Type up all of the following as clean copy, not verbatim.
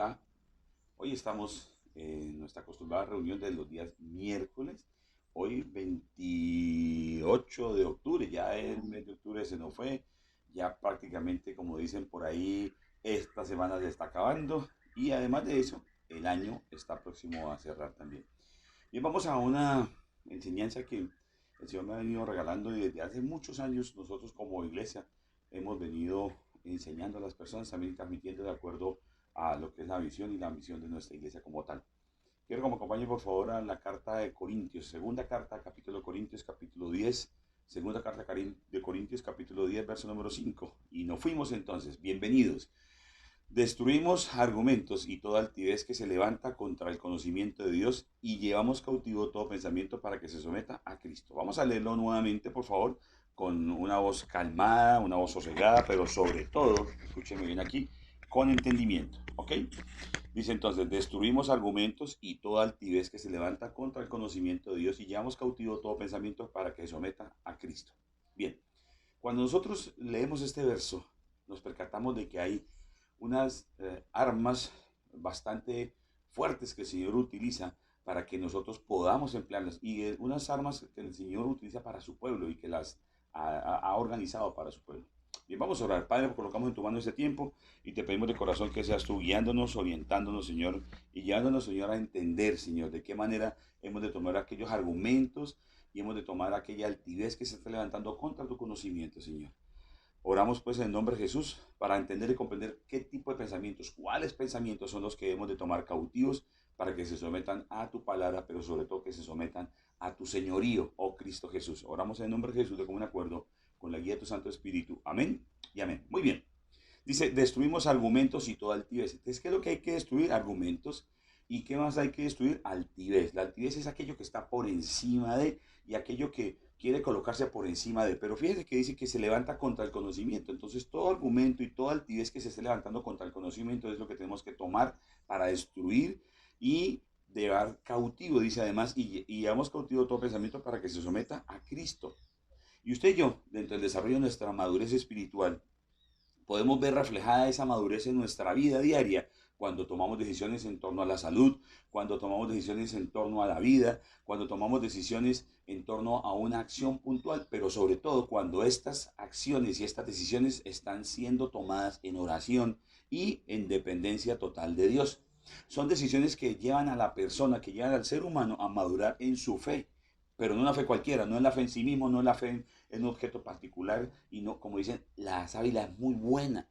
Hola, hoy estamos en nuestra acostumbrada reunión de los días miércoles. Hoy 28 de octubre, ya el mes de octubre se nos fue, ya prácticamente como dicen por ahí, esta semana se está acabando y además de eso, el año está próximo a cerrar también. Bien, vamos a una enseñanza que el Señor me ha venido regalando y desde hace muchos años nosotros como iglesia hemos venido enseñando a las personas, también transmitiendo de acuerdo a lo que es la visión y la misión de nuestra iglesia como tal. Quiero que me acompañe por favor a la carta de Corintios, segunda carta, capítulo de Corintios, capítulo 10, segunda carta de Corintios, capítulo 10, verso número 5. Y nos fuimos entonces, bienvenidos. Destruimos argumentos y toda altivez que se levanta contra el conocimiento de Dios y llevamos cautivo todo pensamiento para que se someta a Cristo. Vamos a leerlo nuevamente, por favor, con una voz calmada, una voz sosegada, pero sobre todo, escúcheme bien aquí, con entendimiento, ¿ok? Dice entonces, destruimos argumentos y toda altivez que se levanta contra el conocimiento de Dios y llevamos cautivo todo pensamiento para que se someta a Cristo. Bien, cuando nosotros leemos este verso, nos percatamos de que hay unas armas bastante fuertes que el Señor utiliza para que nosotros podamos emplearlas y unas armas que el Señor utiliza para su pueblo y que las ha organizado para su pueblo. Bien, vamos a orar. Padre, colocamos en tu mano este tiempo y te pedimos de corazón que seas tú guiándonos, orientándonos, Señor, y llevándonos, Señor, a entender, Señor, de qué manera hemos de tomar aquellos argumentos y hemos de tomar aquella altivez que se está levantando contra tu conocimiento, Señor. Oramos pues en el nombre de Jesús para entender y comprender qué tipo de pensamientos, cuáles pensamientos son los que debemos de tomar cautivos para que se sometan a tu palabra, pero sobre todo que se sometan a tu señorío, oh Cristo Jesús. Oramos en el nombre de Jesús de común acuerdo con la guía de tu Santo Espíritu. Amén y amén. Muy bien. Dice, destruimos argumentos y toda altivez. Entonces, ¿qué es lo que hay que destruir? Argumentos. ¿Y qué más hay que destruir? Altivez. La altivez es aquello que está por encima de y aquello que quiere colocarse por encima de. Pero fíjese que dice que se levanta contra el conocimiento. Entonces, todo argumento y toda altivez que se esté levantando contra el conocimiento es lo que tenemos que tomar para destruir y llevar cautivo, dice además, y llevamos cautivo todo pensamiento para que se someta a Cristo. Y usted y yo, dentro del desarrollo de nuestra madurez espiritual, podemos ver reflejada esa madurez en nuestra vida diaria cuando tomamos decisiones en torno a la salud, cuando tomamos decisiones en torno a la vida, cuando tomamos decisiones en torno a una acción puntual, pero sobre todo cuando estas acciones y estas decisiones están siendo tomadas en oración y en dependencia total de Dios. Son decisiones que llevan a la persona, que llevan al ser humano a madurar en su fe, pero no una fe cualquiera, no es la fe en sí mismo, no es la fe en un objeto particular y no, como dicen, la sábila es muy buena,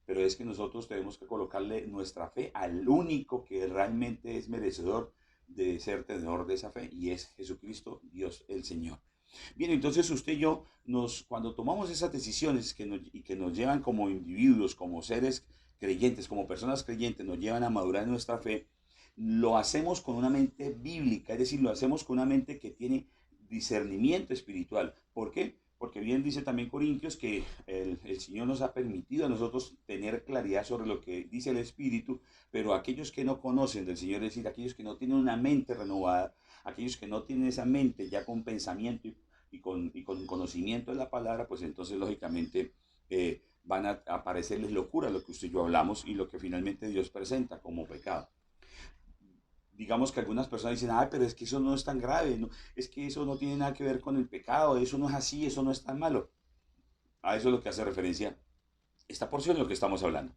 pero es que nosotros tenemos que colocarle nuestra fe al único que realmente es merecedor de ser tenedor de esa fe y es Jesucristo, Dios el Señor. Bien, entonces usted y yo, cuando tomamos esas decisiones y que nos llevan como individuos, como seres creyentes, como personas creyentes, nos llevan a madurar en nuestra fe, lo hacemos con una mente bíblica, es decir, lo hacemos con una mente que tiene discernimiento espiritual. ¿Por qué? Porque bien dice también Corintios que el Señor nos ha permitido a nosotros tener claridad sobre lo que dice el Espíritu, pero aquellos que no conocen del Señor, es decir, aquellos que no tienen una mente renovada, aquellos que no tienen esa mente ya con pensamiento y con conocimiento de la palabra, pues entonces lógicamente van a parecerles locura lo que usted y yo hablamos y lo que finalmente Dios presenta como pecado. Digamos que algunas personas dicen, ah, pero es que eso no es tan grave, no, es que eso no tiene nada que ver con el pecado, eso no es así, eso no es tan malo. A eso es lo que hace referencia esta porción de lo que estamos hablando.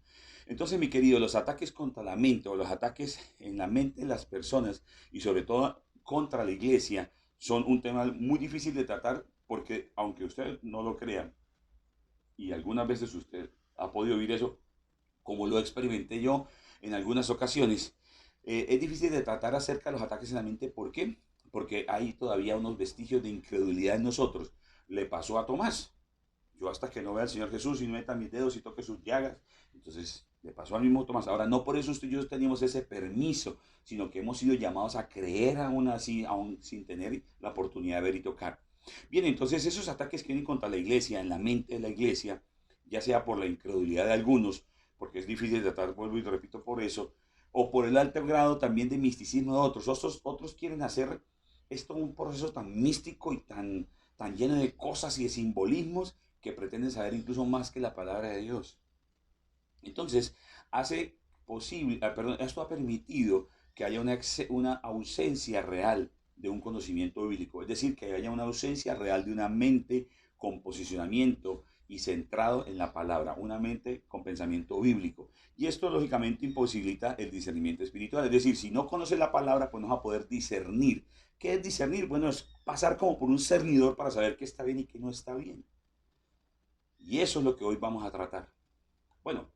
Entonces, mi querido, los ataques contra la mente o los ataques en la mente de las personas y sobre todo contra la iglesia son un tema muy difícil de tratar porque, aunque usted no lo crea, y algunas veces usted ha podido oír eso, como lo experimenté yo en algunas ocasiones, es difícil de tratar acerca de los ataques en la mente. ¿Por qué? Porque hay todavía unos vestigios de incredulidad en nosotros. Le pasó a Tomás. Yo hasta que no vea al Señor Jesús y no meta mis dedos y toque sus llagas, entonces le pasó al mismo Tomás. Ahora, no por eso usted y yo teníamos ese permiso, sino que hemos sido llamados a creer aún así, aún sin tener la oportunidad de ver y tocar. Bien, entonces esos ataques que vienen contra la iglesia, en la mente de la iglesia, ya sea por la incredulidad de algunos, porque es difícil de tratar, vuelvo y repito, por eso, o por el alto grado también de misticismo de otros. Otros quieren hacer esto un proceso tan místico y tan lleno de cosas y de simbolismos que pretenden saber incluso más que la palabra de Dios. Entonces, hace esto ha permitido que haya una ausencia real de un conocimiento bíblico, es decir, que haya una ausencia real de una mente con posicionamiento y centrado en la palabra, una mente con pensamiento bíblico. Y esto lógicamente imposibilita el discernimiento espiritual, es decir, si no conoces la palabra, pues no vas a poder discernir. ¿Qué es discernir? Bueno, es pasar como por un cernidor para saber qué está bien y qué no está bien. Y eso es lo que hoy vamos a tratar. Bueno,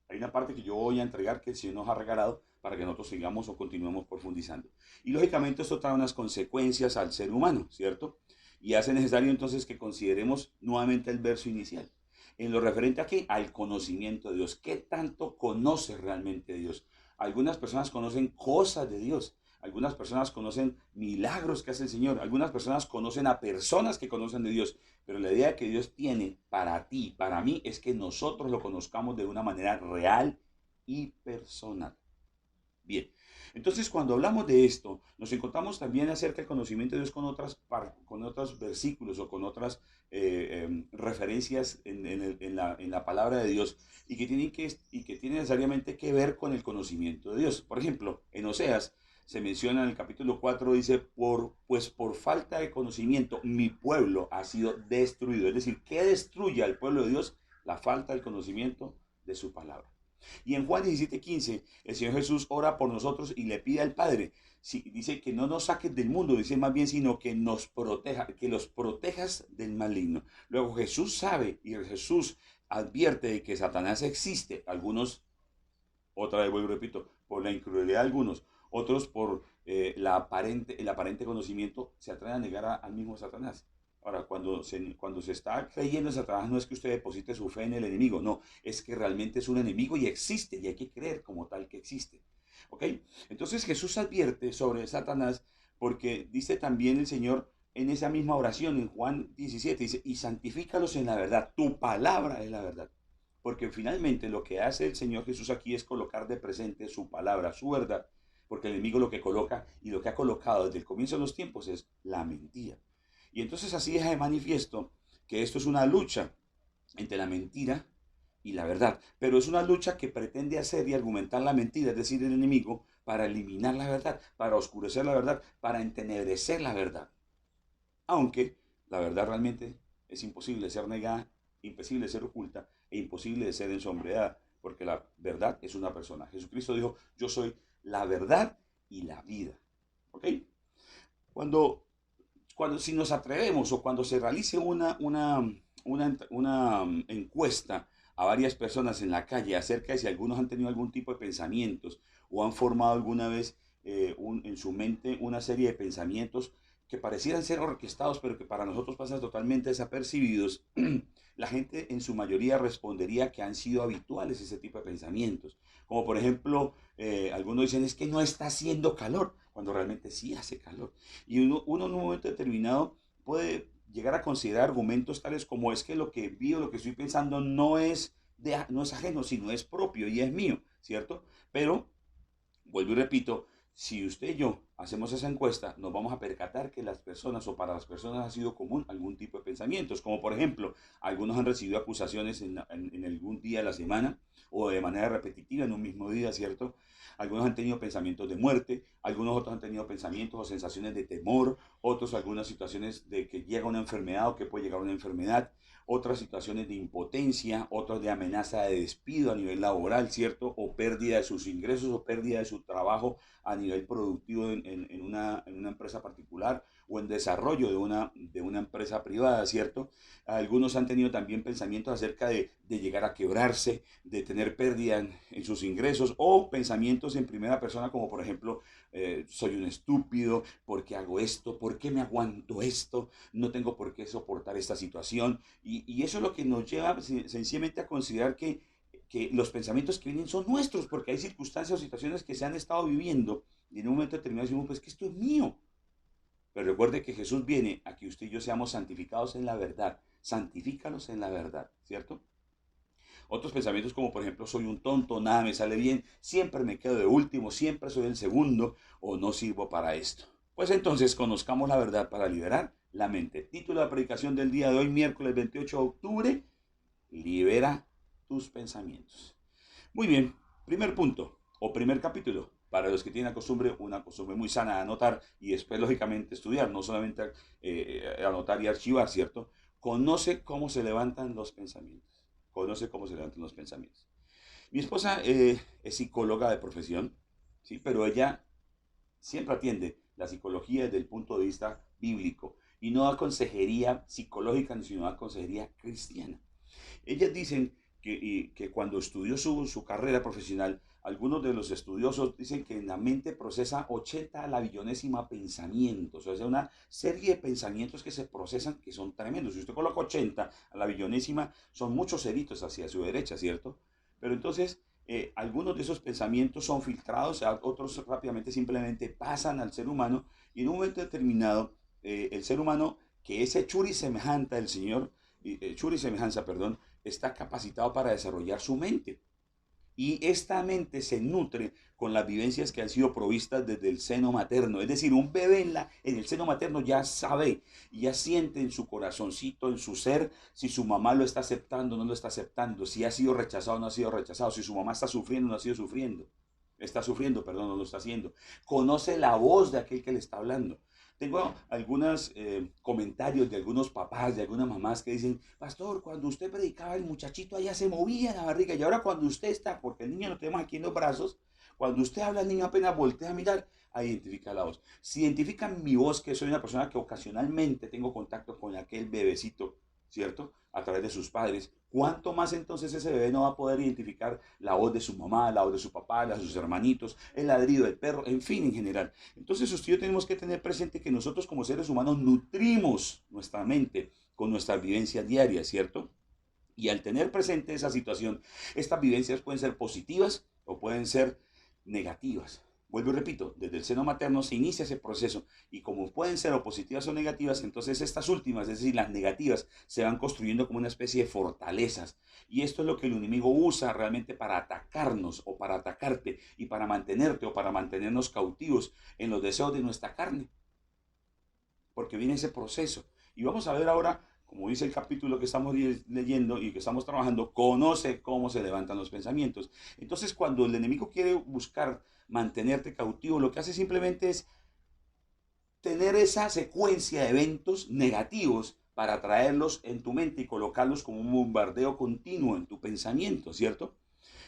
hay una parte que yo voy a entregar que el Señor nos ha regalado para que nosotros sigamos o continuemos profundizando. Y lógicamente esto trae unas consecuencias al ser humano, ¿cierto? Y hace necesario entonces que consideremos nuevamente el verso inicial. En lo referente aquí al conocimiento de Dios. ¿Qué tanto conoce realmente Dios? Algunas personas conocen cosas de Dios. Algunas personas conocen milagros que hace el Señor. Algunas personas conocen a personas que conocen de Dios. Pero la idea que Dios tiene para ti, para mí, es que nosotros lo conozcamos de una manera real y personal. Bien, entonces cuando hablamos de esto, nos encontramos también acerca del conocimiento de Dios con otros versículos o con otras referencias en la palabra de Dios y que tienen necesariamente que ver con el conocimiento de Dios. Por ejemplo, en Oseas se menciona en el capítulo 4, dice, pues por falta de conocimiento mi pueblo ha sido destruido. Es decir, ¿qué destruye al pueblo de Dios? La falta del conocimiento de su palabra. Y en Juan 17:15, el Señor Jesús ora por nosotros y le pide al Padre, dice que no nos saques del mundo, dice más bien, sino que nos proteja, que los protejas del maligno. Luego Jesús sabe y Jesús advierte de que Satanás existe. Algunos, otra vez vuelvo y repito, por la incredulidad de algunos, otros por el aparente conocimiento, se atreven a negar al mismo Satanás. Ahora, cuando se está creyendo en Satanás, no es que usted deposite su fe en el enemigo, no, es que realmente es un enemigo y existe, y hay que creer como tal que existe. ¿Ok? Entonces Jesús advierte sobre Satanás porque dice también el Señor en esa misma oración, en Juan 17, dice, y santifícalos en la verdad, tu palabra es la verdad. Porque finalmente lo que hace el Señor Jesús aquí es colocar de presente su palabra, su verdad, porque el enemigo lo que coloca y lo que ha colocado desde el comienzo de los tiempos es la mentira. Y entonces así deja de manifiesto que esto es una lucha entre la mentira y la verdad, pero es una lucha que pretende hacer y argumentar la mentira, es decir, el enemigo, para eliminar la verdad, para oscurecer la verdad, para entenebrecer la verdad. Aunque la verdad realmente es imposible de ser negada, imposible de ser oculta e imposible de ser ensombreada, porque la verdad es una persona. Jesucristo dijo, yo soy la verdad y la vida. ¿Ok? Cuando si nos atrevemos o cuando se realice una encuesta a varias personas en la calle acerca de si algunos han tenido algún tipo de pensamientos o han formado alguna vez en su mente una serie de pensamientos que parecieran ser orquestados, pero que para nosotros pasan totalmente desapercibidos, la gente en su mayoría respondería que han sido habituales ese tipo de pensamientos. Como por ejemplo, algunos dicen es que no está haciendo calor, cuando realmente sí hace calor. Y uno en un momento determinado puede llegar a considerar argumentos tales como es que lo que vi o lo que estoy pensando no es ajeno, sino es propio y es mío, ¿cierto? Pero, vuelvo y repito, si usted y yo hacemos esa encuesta, nos vamos a percatar que las personas o para las personas ha sido común algún tipo de pensamientos, como por ejemplo, algunos han recibido acusaciones en algún día de la semana o de manera repetitiva en un mismo día, ¿cierto? Algunos han tenido pensamientos de muerte, algunos otros han tenido pensamientos o sensaciones de temor, otros algunas situaciones de que llega una enfermedad o que puede llegar una enfermedad, otras situaciones de impotencia, otras de amenaza de despido a nivel laboral, ¿cierto? O pérdida de sus ingresos o pérdida de su trabajo a nivel productivo en una empresa particular o en desarrollo de una empresa privada, ¿cierto? Algunos han tenido también pensamientos acerca de llegar a quebrarse, de tener pérdida en sus ingresos o pensamientos en primera persona como por ejemplo, soy un estúpido, ¿por qué hago esto? ¿Por qué me aguanto esto? No tengo por qué soportar esta situación. Y eso es lo que nos lleva sencillamente a considerar que los pensamientos que vienen son nuestros, porque hay circunstancias o situaciones que se han estado viviendo y en un momento determinado decimos, pues que esto es mío. Pero recuerde que Jesús viene a que usted y yo seamos santificados en la verdad. Santifícalos en la verdad, ¿cierto? Otros pensamientos como por ejemplo, soy un tonto, nada me sale bien, siempre me quedo de último, siempre soy el segundo o no sirvo para esto. Pues entonces conozcamos la verdad para liberar la mente. Título de la predicación del día de hoy, miércoles 28 de octubre, libera tus pensamientos. Muy bien, Primer punto o primer capítulo, para los que tienen una costumbre muy sana de anotar y después lógicamente estudiar, no solamente anotar y archivar, ¿cierto? Conoce cómo se levantan los pensamientos. Conoce cómo se levantan los pensamientos. Mi esposa es psicóloga de profesión, ¿sí? Pero ella siempre atiende la psicología desde el punto de vista bíblico y no da consejería psicológica, sino da consejería cristiana. Ellas dicen que cuando estudió su carrera profesional, algunos de los estudiosos dicen que en la mente procesa 80 a la billonésima pensamientos, o sea, una serie de pensamientos que se procesan que son tremendos. Si usted coloca 80 a la billonésima, son muchos ceritos hacia su derecha, ¿cierto? Pero entonces, algunos de esos pensamientos son filtrados, otros rápidamente simplemente pasan al ser humano y en un momento determinado, el ser humano, que es hechura y semejanza del Señor, hechura y semejanza, perdón, está capacitado para desarrollar su mente. Y esta mente se nutre con las vivencias que han sido provistas desde el seno materno. Es decir, un bebé en el seno materno ya sabe, ya siente en su corazoncito, en su ser, si su mamá lo está aceptando o no lo está aceptando, si ha sido rechazado o no ha sido rechazado, si su mamá está sufriendo o no ha sido sufriendo. Está sufriendo, perdón, no lo está haciendo. Conoce la voz de aquel que le está hablando. Tengo algunos comentarios de algunos papás, de algunas mamás que dicen, pastor, cuando usted predicaba el muchachito allá se movía la barriga y ahora cuando usted está, porque el niño lo tenemos aquí en los brazos, cuando usted habla el niño apenas voltea a mirar, ahí identifica la voz. Si identifican mi voz, que soy una persona que ocasionalmente tengo contacto con aquel bebecito, ¿cierto? A través de sus padres, ¿cuánto más entonces ese bebé no va a poder identificar la voz de su mamá, la voz de su papá, la de sus hermanitos, el ladrido del perro, en fin, en general? Entonces usted y yo tenemos que tener presente que nosotros como seres humanos nutrimos nuestra mente con nuestras vivencias diarias, ¿cierto? Y al tener presente esa situación, estas vivencias pueden ser positivas o pueden ser negativas. Vuelvo y repito, desde el seno materno se inicia ese proceso y como pueden ser o positivas o negativas, entonces estas últimas, es decir, las negativas, se van construyendo como una especie de fortalezas. Y esto es lo que el enemigo usa realmente para atacarnos o para atacarte y para mantenerte o para mantenernos cautivos en los deseos de nuestra carne. Porque viene ese proceso. Y vamos a ver ahora, como dice el capítulo que estamos leyendo y que estamos trabajando, conoce cómo se levantan los pensamientos. Entonces, cuando el enemigo quiere buscar mantenerte cautivo, lo que hace simplemente es tener esa secuencia de eventos negativos para traerlos en tu mente y colocarlos como un bombardeo continuo en tu pensamiento, ¿cierto?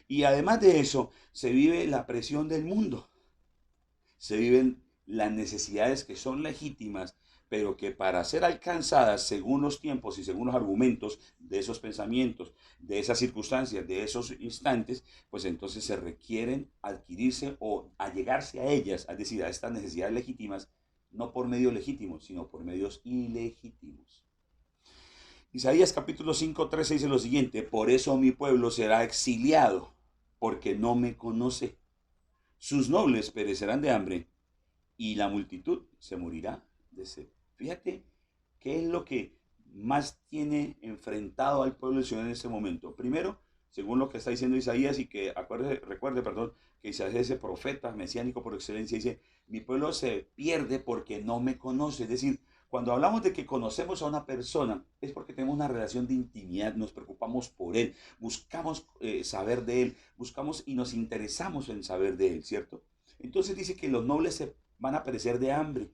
Y además de eso, se vive la presión del mundo, se viven las necesidades que son legítimas, pero que para ser alcanzadas según los tiempos y según los argumentos de esos pensamientos, de esas circunstancias, de esos instantes, pues entonces se requieren adquirirse o allegarse a ellas, es decir, a estas necesidades legítimas, no por medios legítimos, sino por medios ilegítimos. Isaías capítulo 5, 13 dice lo siguiente, por eso mi pueblo será exiliado, porque no me conoce. Sus nobles perecerán de hambre y la multitud se morirá de sed. Fíjate qué es lo que más tiene enfrentado al pueblo del Señor en este momento. Primero, según lo que está diciendo Isaías y que recuerde, perdón, que Isaías es ese profeta mesiánico por excelencia, dice, mi pueblo se pierde porque no me conoce. Es decir, cuando hablamos de que conocemos a una persona, es porque tenemos una relación de intimidad, nos preocupamos por él, buscamos saber de él, buscamos y nos interesamos en saber de él, ¿cierto? Entonces dice que los nobles se van a perecer de hambre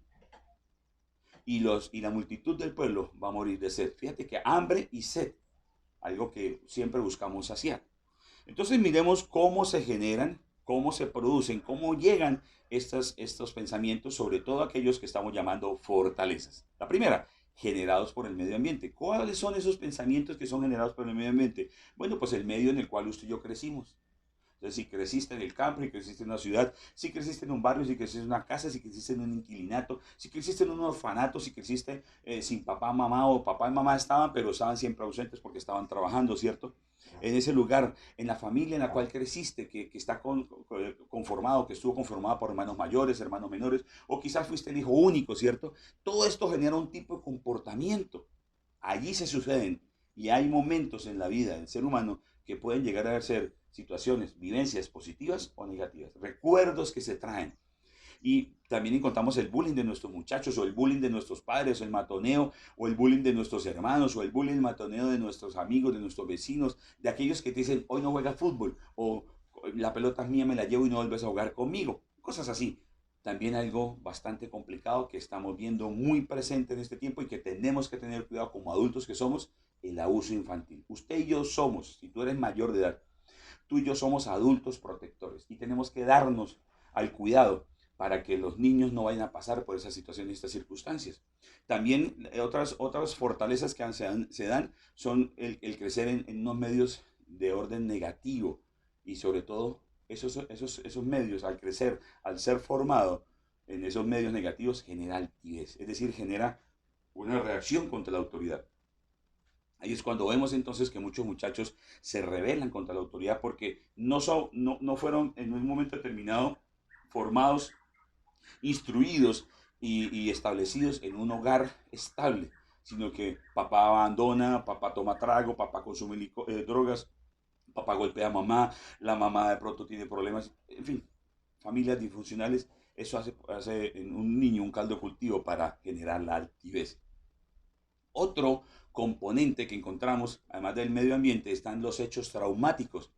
y la multitud del pueblo va a morir de sed. Fíjate que hambre y sed, algo que siempre buscamos saciar. Entonces miremos cómo se generan, cómo se producen, cómo llegan estos pensamientos, sobre todo aquellos que estamos llamando fortalezas. La primera, generados por el medio ambiente. ¿Cuáles son esos pensamientos que son generados por el medio ambiente? Bueno, pues el medio en el cual usted y yo crecimos. Entonces, si creciste en el campo, si creciste en una ciudad, si creciste en un barrio, si creciste en una casa, si creciste en un inquilinato, si creciste en un orfanato, si creciste sin papá, mamá o papá y mamá estaban, pero estaban siempre ausentes porque estaban trabajando, ¿cierto? En ese lugar, en la familia en la cual creciste, que está conformado, que estuvo conformada por hermanos mayores, hermanos menores, o quizás fuiste el hijo único, ¿cierto? Todo esto genera un tipo de comportamiento. Allí se suceden y hay momentos en la vida del ser humano que pueden llegar a ser situaciones, vivencias positivas o negativas, recuerdos que se traen. Y también encontramos el bullying de nuestros muchachos, o el bullying de nuestros padres, o el matoneo, o el bullying de nuestros hermanos, o el bullying, el matoneo de nuestros amigos, de nuestros vecinos, de aquellos que te dicen, hoy no juega fútbol, o la pelota es mía, me la llevo y no vuelves a jugar conmigo. Cosas así. También algo bastante complicado que estamos viendo muy presente en este tiempo y que tenemos que tener cuidado como adultos que somos, el abuso infantil. Usted y yo somos, si tú eres mayor de edad, tú y yo somos adultos protectores y tenemos que darnos al cuidado para que los niños no vayan a pasar por esas situaciones y estas circunstancias. También otras fortalezas que se dan son el crecer en unos medios de orden negativo y sobre todo esos medios al crecer, al ser formado en esos medios negativos, genera altivez, es decir, genera una reacción contra la autoridad. Ahí es cuando vemos entonces que muchos muchachos se rebelan contra la autoridad porque no fueron en un momento determinado formados, instruidos y establecidos en un hogar estable, sino que papá abandona, papá toma trago, papá consume drogas, papá golpea a mamá, la mamá de pronto tiene problemas, en fin, familias disfuncionales, eso hace en un niño un caldo de cultivo para generar la altivez. Otro componente que encontramos, además del medio ambiente, están los hechos traumáticos.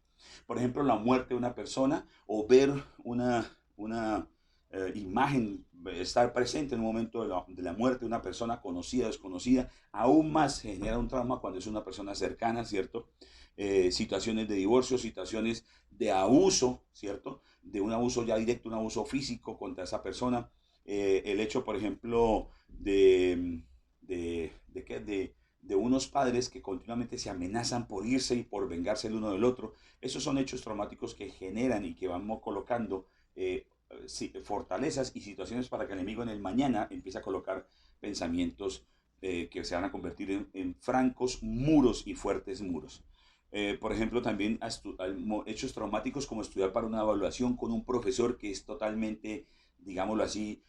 Por ejemplo, la muerte de una persona o ver una imagen, estar presente en un momento de la muerte de una persona conocida, desconocida, aún más genera un trauma cuando es una persona cercana, ¿cierto? Situaciones de divorcio, situaciones de abuso, ¿cierto? De un abuso ya directo, un abuso físico contra esa persona. El hecho, por ejemplo, de unos padres que continuamente se amenazan por irse y por vengarse el uno del otro. Esos son hechos traumáticos que generan y que vamos colocando fortalezas y situaciones para que el enemigo en el mañana empiece a colocar pensamientos que se van a convertir en francos muros y fuertes muros. Por ejemplo, también hechos traumáticos como estudiar para una evaluación con un profesor que es totalmente, digámoslo así,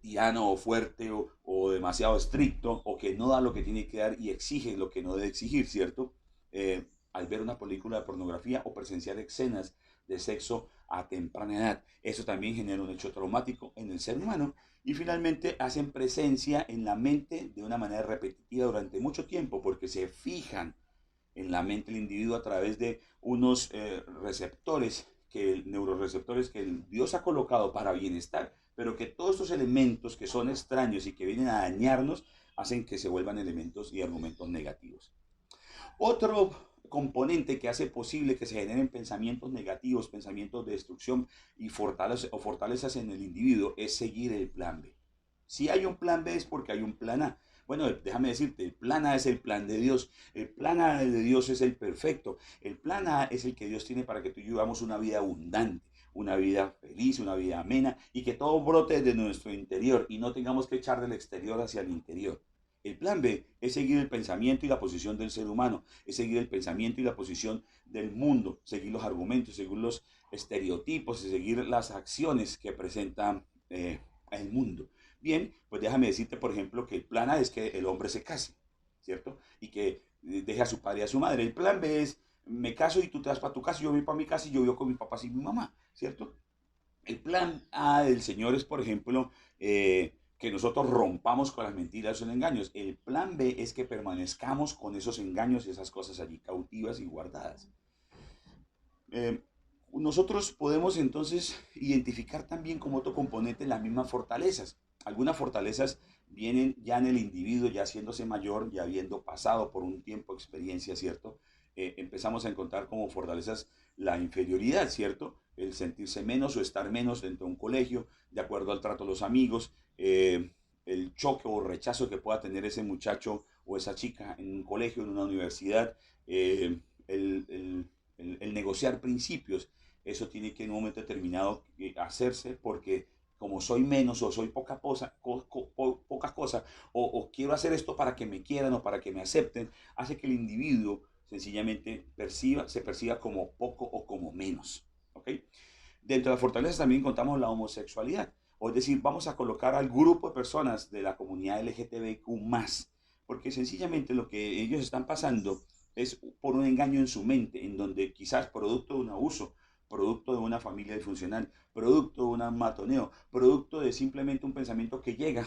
tirano o fuerte o demasiado estricto o que no da lo que tiene que dar y exige lo que no debe exigir, ¿cierto? Al ver una película de pornografía o presenciar escenas de sexo a temprana edad. Eso también genera un hecho traumático en el ser humano y finalmente hacen presencia en la mente de una manera repetitiva durante mucho tiempo porque se fijan en la mente del individuo a través de unos neuroreceptores que Dios ha colocado para bienestar, pero que todos estos elementos que son extraños y que vienen a dañarnos hacen que se vuelvan elementos y argumentos negativos. Otro componente que hace posible que se generen pensamientos negativos, pensamientos de destrucción y fortalezas en el individuo es seguir el plan B. Si hay un plan B es porque hay un plan A. Bueno, déjame decirte, el plan A es el plan de Dios. El plan A de Dios es el perfecto. El plan A es el que Dios tiene para que tú y yo vivamos una vida abundante, una vida feliz, una vida amena y que todo brote de nuestro interior y no tengamos que echar del exterior hacia el interior. El plan B es seguir el pensamiento y la posición del ser humano, es seguir el pensamiento y la posición del mundo, seguir los argumentos, seguir los estereotipos, seguir las acciones que presenta el mundo. Bien, pues déjame decirte, por ejemplo, que el plan A es que el hombre se case, ¿cierto? Y que deje a su padre y a su madre. El plan B es, me caso y tú te vas para tu casa, yo voy para mi casa y yo vivo con mi papá y mi mamá, ¿cierto? El plan A del Señor es, por ejemplo, que nosotros rompamos con las mentiras y los engaños. El plan B es que permanezcamos con esos engaños y esas cosas allí cautivas y guardadas. Eh, Nosotros podemos entonces identificar también como otro componente las mismas fortalezas. Algunas fortalezas vienen ya en el individuo, ya haciéndose mayor, ya habiendo pasado por un tiempo de experiencia, ¿cierto? Empezamos a encontrar como fortalezas la inferioridad, ¿cierto? El sentirse menos o estar menos dentro de un colegio, de acuerdo al trato de los amigos, el choque o rechazo que pueda tener ese muchacho o esa chica en un colegio, en una universidad, el negociar principios. Eso tiene que en un momento determinado hacerse porque como soy menos o soy poca cosa o quiero hacer esto para que me quieran o para que me acepten, hace que el individuo sencillamente se perciba como poco o como menos. ¿Ok? Dentro de las fortalezas también contamos la homosexualidad, o es decir, vamos a colocar al grupo de personas de la comunidad LGTBQ+, porque sencillamente lo que ellos están pasando es por un engaño en su mente, en donde quizás producto de un abuso, producto de una familia disfuncional, producto de un matoneo, producto de simplemente un pensamiento que llega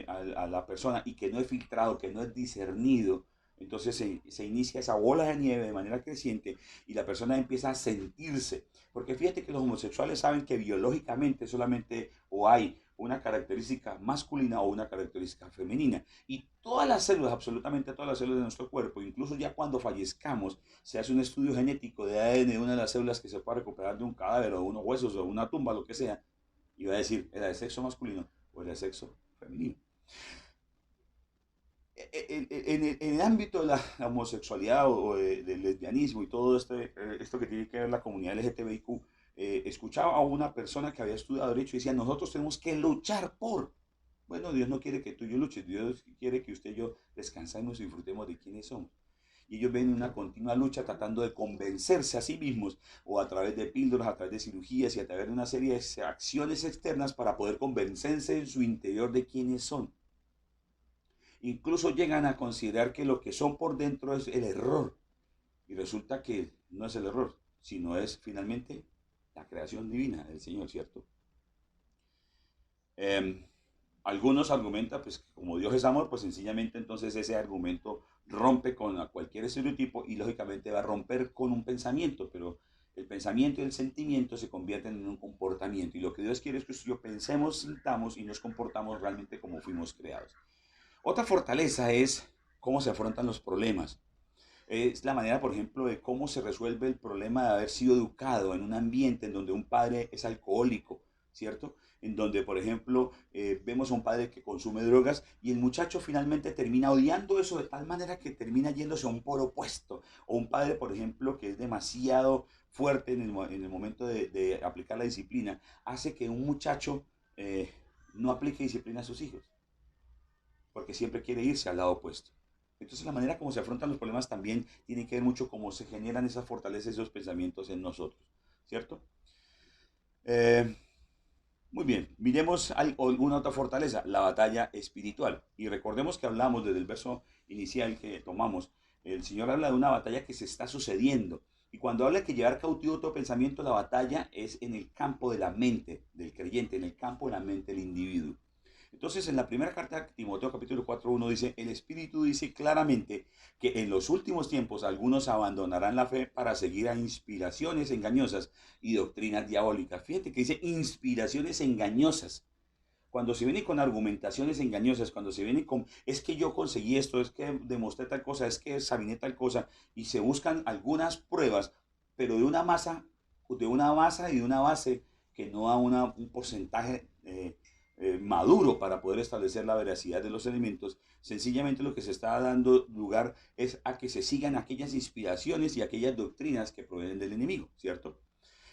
a la persona y que no es filtrado, que no es discernido Entonces se inicia esa bola de nieve de manera creciente y la persona empieza a sentirse. Porque fíjate que los homosexuales saben que biológicamente solamente o hay una característica masculina o una característica femenina. Y todas las células, absolutamente todas las células de nuestro cuerpo, incluso ya cuando fallezcamos, se hace un estudio genético de ADN de una de las células que se puede recuperar de un cadáver o de unos huesos o de una tumba, lo que sea, y va a decir, ¿era de sexo masculino o era de sexo femenino? En el ámbito de la homosexualidad del lesbianismo y todo esto que tiene que ver la comunidad LGTBIQ, escuchaba a una persona que había estudiado Derecho y decía, nosotros tenemos que luchar por... Bueno, Dios no quiere que tú y yo luches, Dios quiere que usted y yo descansemos y disfrutemos de quiénes somos. Y ellos ven una continua lucha tratando de convencerse a sí mismos, o a través de píldoras, a través de cirugías y a través de una serie de acciones externas para poder convencerse en su interior de quiénes son. Incluso llegan a considerar que lo que son por dentro es el error. Y resulta que no es el error, sino es finalmente la creación divina del Señor, ¿cierto? Eh, Algunos argumentan, pues, que como Dios es amor, pues sencillamente entonces ese argumento rompe con cualquier estereotipo y lógicamente va a romper con un pensamiento, pero el pensamiento y el sentimiento se convierten en un comportamiento. Y lo que Dios quiere es que yo pensemos, sintamos y nos comportamos realmente como fuimos creados. Otra fortaleza es cómo se afrontan los problemas. Es la manera, por ejemplo, de cómo se resuelve el problema de haber sido educado en un ambiente en donde un padre es alcohólico, ¿cierto? En donde, por ejemplo, vemos a un padre que consume drogas y el muchacho finalmente termina odiando eso de tal manera que termina yéndose a un polo opuesto. O un padre, por ejemplo, que es demasiado fuerte en el momento de aplicar la disciplina, hace que un muchacho no aplique disciplina a sus hijos porque siempre quiere irse al lado opuesto. Entonces la manera como se afrontan los problemas también tiene que ver mucho cómo se generan esas fortalezas, esos pensamientos en nosotros, ¿cierto? Eh, Muy bien, miremos alguna otra fortaleza, la batalla espiritual. Y recordemos que hablamos desde el verso inicial que tomamos, el Señor habla de una batalla que se está sucediendo. Y cuando habla de que llevar cautivo todo pensamiento, la batalla es en el campo de la mente del creyente, en el campo de la mente del individuo. Entonces, en la primera carta de Timoteo capítulo 4:1 dice, el Espíritu dice claramente que en los últimos tiempos algunos abandonarán la fe para seguir a inspiraciones engañosas y doctrinas diabólicas. Fíjate que dice inspiraciones engañosas. Cuando se viene con argumentaciones engañosas, cuando se viene con, es que yo conseguí esto, es que demostré tal cosa, es que examiné tal cosa, y se buscan algunas pruebas, pero de una masa y de una base que no da un porcentaje maduro para poder establecer la veracidad de los elementos, sencillamente lo que se está dando lugar es a que se sigan aquellas inspiraciones y aquellas doctrinas que provienen del enemigo, ¿cierto?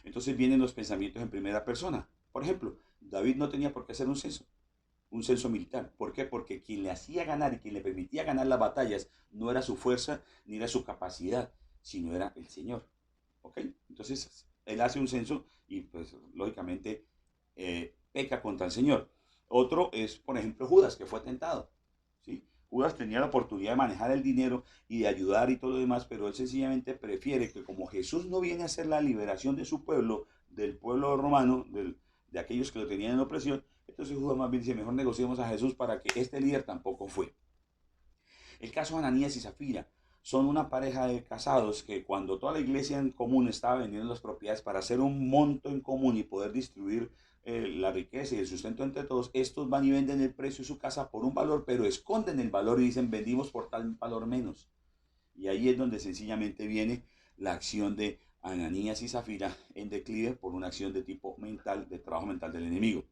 Entonces vienen los pensamientos en primera persona. Por ejemplo, David no tenía por qué hacer un censo militar. ¿Por qué? Porque quien le hacía ganar y quien le permitía ganar las batallas no era su fuerza ni era su capacidad, sino era el Señor. ¿Ok? Entonces, él hace un censo y pues lógicamente peca contra el Señor. Otro es, por ejemplo, Judas, que fue tentado. ¿Sí? Judas tenía la oportunidad de manejar el dinero y de ayudar y todo lo demás, pero él sencillamente prefiere que como Jesús no viene a hacer la liberación de su pueblo, del pueblo romano, de aquellos que lo tenían en opresión, entonces Judas más bien dice, mejor negociemos a Jesús para que este líder tampoco fue. El caso de Ananías y Zafira son una pareja de casados que cuando toda la iglesia en común estaba vendiendo las propiedades para hacer un monto en común y poder distribuir la riqueza y el sustento entre todos, estos van y venden el precio de su casa por un valor, pero esconden el valor y dicen vendimos por tal valor menos. Y ahí es donde sencillamente viene la acción de Ananías y Zafira en declive por una acción de tipo mental, de trabajo mental del enemigo.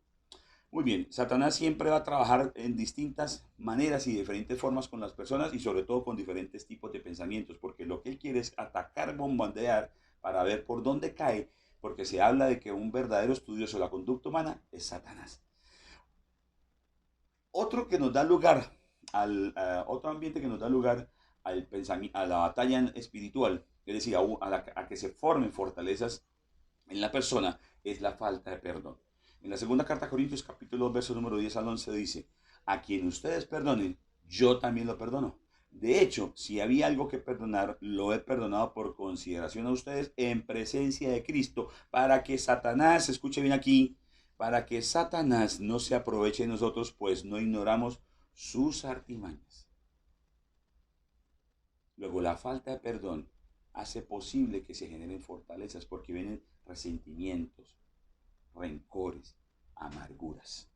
Muy bien, Satanás siempre va a trabajar en distintas maneras y diferentes formas con las personas y sobre todo con diferentes tipos de pensamientos, porque lo que él quiere es atacar, bombardear para ver por dónde cae, porque se habla de que un verdadero estudioso de la conducta humana es Satanás. Otro que nos da lugar otro ambiente que nos da lugar al pensamiento, a la batalla espiritual, es decir, a que se formen fortalezas en la persona, es la falta de perdón. En la segunda carta a Corintios, capítulo 2, verso número 10 al 11 dice, a quien ustedes perdonen, yo también lo perdono. De hecho, si había algo que perdonar, lo he perdonado por consideración a ustedes en presencia de Cristo, para que Satanás, escuche bien aquí, para que Satanás no se aproveche de nosotros, pues no ignoramos sus artimañas. Luego, la falta de perdón hace posible que se generen fortalezas porque vienen resentimientos, rencores, amarguras.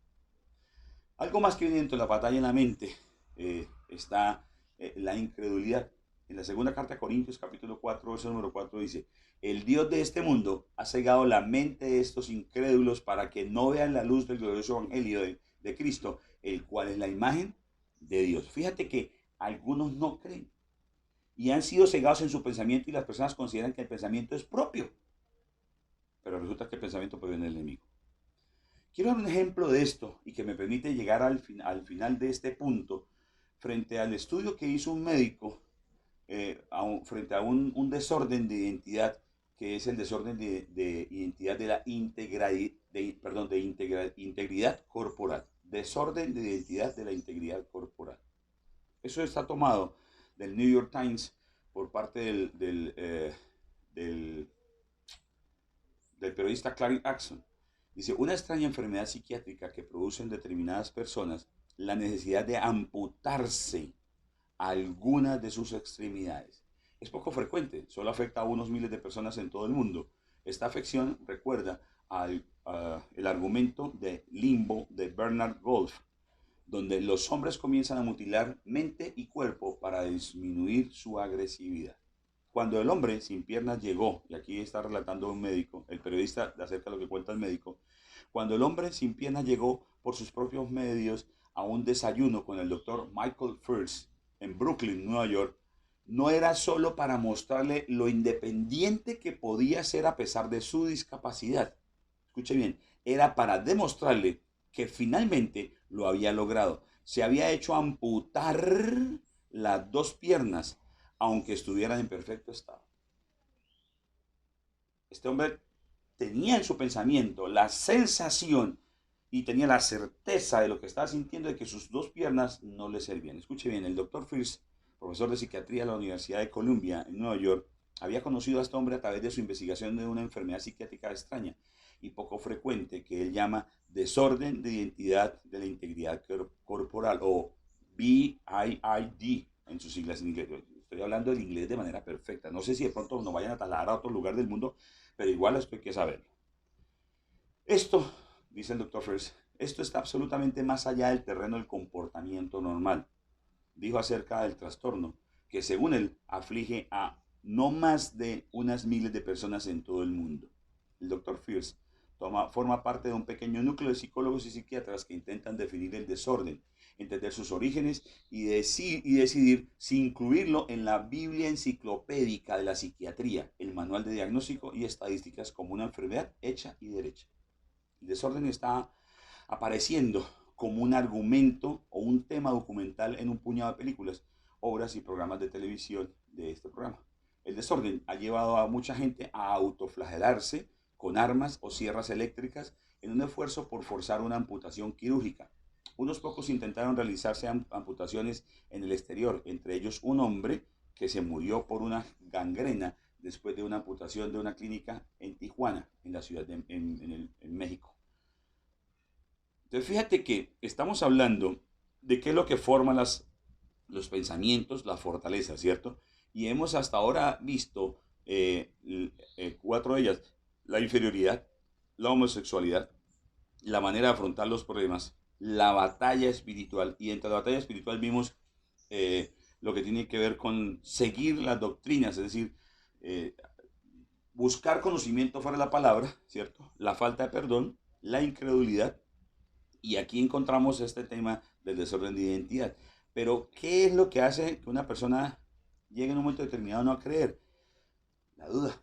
Algo más que viene dentro de la batalla en la mente está la incredulidad. En la segunda carta a Corintios, capítulo 4, verso número 4 dice: el Dios de este mundo ha cegado la mente de estos incrédulos para que no vean la luz del glorioso evangelio de Cristo, el cual es la imagen de Dios. Fíjate que algunos no creen y han sido cegados en su pensamiento, y las personas consideran que el pensamiento es propio, pero resulta que el pensamiento proviene del enemigo. Quiero dar un ejemplo de esto y que me permite llegar al final de este punto frente al estudio que hizo un médico frente a un desorden de identidad, que es el desorden de identidad de la integridad corporal. Desorden de identidad de la integridad corporal. Eso está tomado del New York Times por parte del periodista Clary Axon. Dice: una extraña enfermedad psiquiátrica que produce en determinadas personas la necesidad de amputarse algunas de sus extremidades. Es poco frecuente, solo afecta a unos miles de personas en todo el mundo. Esta afección recuerda el argumento de limbo de Bernard Wolff, donde los hombres comienzan a mutilar mente y cuerpo para disminuir su agresividad. Cuando el hombre sin piernas llegó, y aquí está relatando un médico, el periodista acerca de lo que cuenta el médico, cuando el hombre sin piernas llegó por sus propios medios a un desayuno con el doctor Michael Furst en Brooklyn, Nueva York, no era solo para mostrarle lo independiente que podía ser a pesar de su discapacidad. Escuche bien, era para demostrarle que finalmente lo había logrado. Se había hecho amputar las dos piernas, aunque estuvieran en perfecto estado. Este hombre tenía en su pensamiento la sensación y tenía la certeza de lo que estaba sintiendo, de que sus dos piernas no le servían. Escuche bien, el doctor Fierce, profesor de psiquiatría de la Universidad de Columbia en Nueva York, había conocido a este hombre a través de su investigación de una enfermedad psiquiátrica extraña y poco frecuente que él llama desorden de identidad de la integridad corporal, o BIID en sus siglas en inglés. Estoy hablando del inglés de manera perfecta. No sé si de pronto nos vayan a trasladar a otro lugar del mundo, pero igual esto hay que saberlo. Esto, dice el doctor Fierce, esto está absolutamente más allá del terreno del comportamiento normal. Dijo acerca del trastorno que, según él, aflige a no más de unas miles de personas en todo el mundo. El doctor Fierce forma parte de un pequeño núcleo de psicólogos y psiquiatras que intentan definir el desorden, entender sus orígenes y decidir si incluirlo en la Biblia enciclopédica de la psiquiatría, el manual de diagnóstico y estadísticas, como una enfermedad hecha y derecha. El desorden está apareciendo como un argumento o un tema documental en un puñado de películas, obras y programas de televisión de este programa. El desorden ha llevado a mucha gente a autoflagelarse con armas o sierras eléctricas en un esfuerzo por forzar una amputación quirúrgica. Unos pocos intentaron realizarse amputaciones en el exterior, entre ellos un hombre que se murió por una gangrena después de una amputación de una clínica en Tijuana, en la ciudad en México. Entonces fíjate que estamos hablando de qué es lo que forma los pensamientos, la fortaleza, ¿cierto? Y hemos hasta ahora visto 4 de ellas: la inferioridad, la homosexualidad, la manera de afrontar los problemas, la batalla espiritual. Y entre la batalla espiritual vimos lo que tiene que ver con seguir las doctrinas, es decir, buscar conocimiento fuera de la palabra, ¿cierto? La falta de perdón, la incredulidad. Y aquí encontramos este tema del desorden de identidad. Pero, ¿qué es lo que hace que una persona llegue en un momento determinado a no creer? La duda.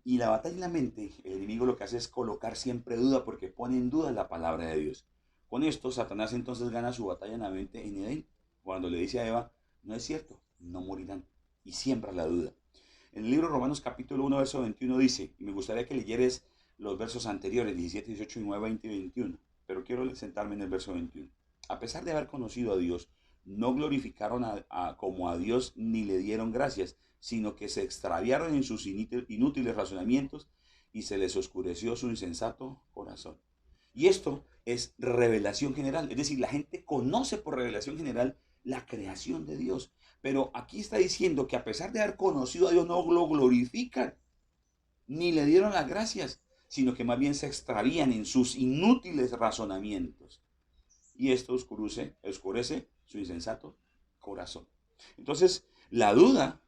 Y la batalla en la mente, el enemigo lo que hace es colocar siempre duda, porque pone en duda la palabra de Dios. Con esto, Satanás entonces gana su batalla en la mente en Edén, cuando le dice a Eva: no es cierto, no morirán. Y siembra la duda. En el libro Romanos capítulo 1, verso 21 dice, y me gustaría que leyeres los versos anteriores, 17, 18, 19, 20 y 21, pero quiero sentarme en el verso 21. A pesar de haber conocido a Dios, no glorificaron como a Dios ni le dieron gracias, sino que se extraviaron en sus inútiles razonamientos y se les oscureció su insensato corazón. Y esto es revelación general, es decir, la gente conoce por revelación general la creación de Dios. Pero aquí está diciendo que a pesar de haber conocido a Dios, no lo glorifican, ni le dieron las gracias, sino que más bien se extravían en sus inútiles razonamientos. Y esto oscurece su insensato corazón. Entonces, la duda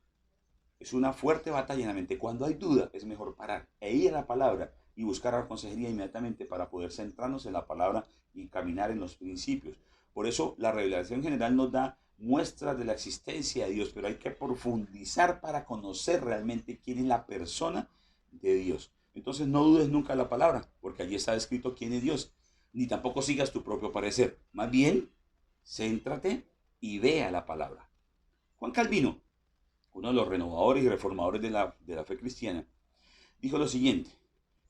es una fuerte batalla en la mente. Cuando hay duda, es mejor parar e ir a la palabra y buscar la consejería inmediatamente para poder centrarnos en la palabra y caminar en los principios. Por eso, la revelación general nos da muestras de la existencia de Dios, pero hay que profundizar para conocer realmente quién es la persona de Dios. Entonces, no dudes nunca la palabra, porque allí está escrito quién es Dios. Ni tampoco sigas tu propio parecer. Más bien, céntrate y vea la palabra. Juan Calvino, uno de los renovadores y reformadores de la fe cristiana, dijo lo siguiente: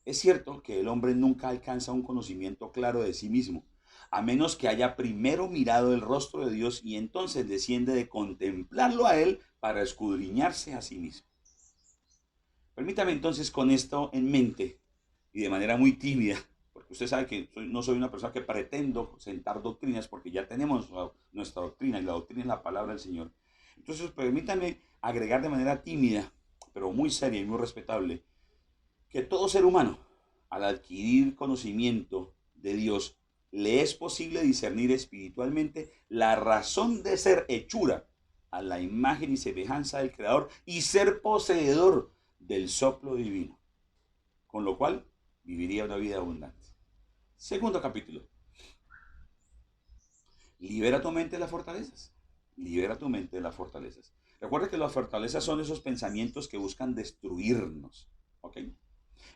es cierto que el hombre nunca alcanza un conocimiento claro de sí mismo, a menos que haya primero mirado el rostro de Dios y entonces desciende de contemplarlo a él para escudriñarse a sí mismo. Permítame entonces, con esto en mente y de manera muy tímida, porque usted sabe que no soy una persona que pretendo sentar doctrinas, porque ya tenemos nuestra doctrina, y la doctrina es la palabra del Señor. Entonces, permítame agregar de manera tímida, pero muy seria y muy respetable, que todo ser humano, al adquirir conocimiento de Dios, le es posible discernir espiritualmente la razón de ser hechura a la imagen y semejanza del Creador y ser poseedor del soplo divino, con lo cual viviría una vida abundante. Segundo capítulo. Libera tu mente de las fortalezas. Libera tu mente de las fortalezas. Recuerda que las fortalezas son esos pensamientos que buscan destruirnos. ¿Ok?